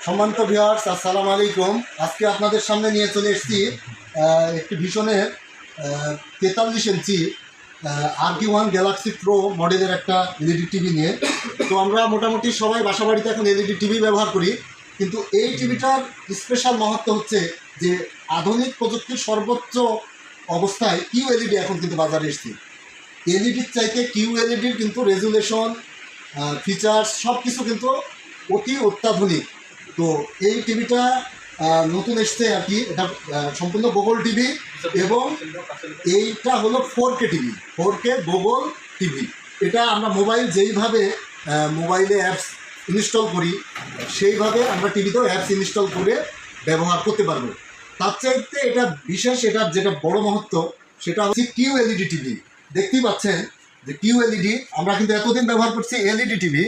সম্মানিত ভিউয়ার্স, আসসালামু আলাইকুম। আজকে আপনাদের সামনে নিয়ে চলে এসেছি একটি ভিশনের 43 ইঞ্চি RQ1 গ্যালাক্সি প্রো মডেলের একটা এলইডি টিভি নিয়ে। তো আমরা মোটামুটি সবাই বাসাবাড়িতে এখন এলইডি টিভি ব্যবহার করি, কিন্তু এই টিভিটার স্পেশাল মাহাত্ম্য হচ্ছে যে আধুনিক প্রযুক্তির সর্বোচ্চ অবস্থায় কিউ এলইডি এখন কিন্তু বাজারে এসেছে। এলইডির চাইতে কিউ এলইডির কিন্তু রেজুলেশন, ফিচার্স সব কিছু কিন্তু অতি অত্যাধুনিক। তো এই টিভিটা নতুন এসছে আর কি, এটা সম্পূর্ণ গুগল টিভি এবং এইটা হলো 4K TV, 4K Google TV. এটা আমরা মোবাইল যেইভাবে মোবাইলে অ্যাপস ইনস্টল করি সেইভাবে আমরা টিভিতেও অ্যাপস ইনস্টল করে ব্যবহার করতে পারবো। তার চাইতে এটা বিশেষ, এটার যেটা বড় মহত্ব সেটা হচ্ছে কিউ এলইডি টিভি। দেখতেই পাচ্ছেন যে কিউ এলইডি, আমরা কিন্তু এতদিন ব্যবহার করছি এলইডি টিভি,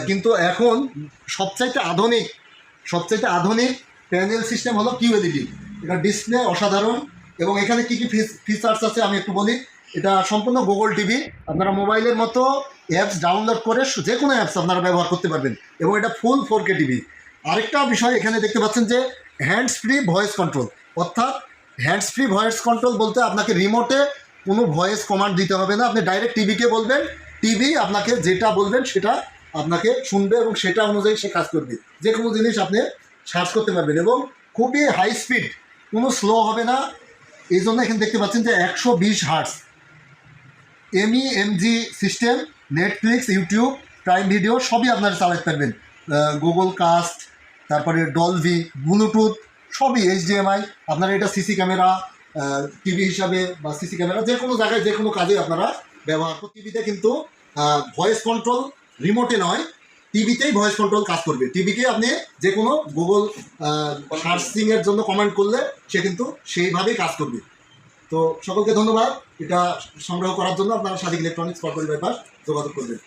কিন্তু এখন সবচাইতে আধুনিক প্যানেল সিস্টেম হলো কিউ এলইডি। এটা ডিসপ্লে অসাধারণ এবং এখানে কী কী ফিচার্স আছে আমি একটু বলি। এটা সম্পূর্ণ গুগল টিভি, আপনারা মোবাইলের মতো অ্যাপস ডাউনলোড করে যে কোনো অ্যাপস আপনারা ব্যবহার করতে পারবেন এবং এটা ফুল 4K টিভি। আরেকটা বিষয় এখানে দেখতে পাচ্ছেন যে হ্যান্ডস ফ্রি ভয়েস কন্ট্রোল, অর্থাৎ হ্যান্ডস ফ্রি ভয়েস কন্ট্রোল বলতে আপনাকে রিমোটে কোনো ভয়েস কমান্ড দিতে হবে না, আপনি ডাইরেক্ট টিভিকে বলবেন, টিভি আপনাকে যেটা বলবেন সেটা আপনাকে শুনবে এবং সেটা অনুযায়ী সে কাজ করবে। যে কোনো জিনিস আপনি সার্চ করতে পারবেন এবং খুবই হাই স্পিড, কোনো স্লো হবে না। এই জন্য এখানে দেখতে পাচ্ছেন যে 120 hertz MEMG system, Netflix, YouTube, prime video সবই আপনারা চালাতে পারবেন। গুগল কাস্ট, তারপরে ডলভি, ব্লুটুথ সবই, HDMI। আপনারা এটা সিসি ক্যামেরা টিভি হিসাবে বা সিসি ক্যামেরা যে কোনো জায়গায় যে কোনো কাজে আপনারা ব্যবহার করতে। টিভিতে কিন্তু ভয়েস কন্ট্রোল রিমোটে নয়, টিভিতেই ভয়েস কন্ট্রোল কাজ করবে। টিভিকে আপনি যে কোনো গুগল সার্চিংয়ের জন্য কমেন্ট করলে সে কিন্তু সেইভাবেই কাজ করবে। তো সকলকে ধন্যবাদ। এটা সংগ্রহ করার জন্য আপনারা সাদিক ইলেকট্রনিক্স পরিবার যোগাযোগ করবেন।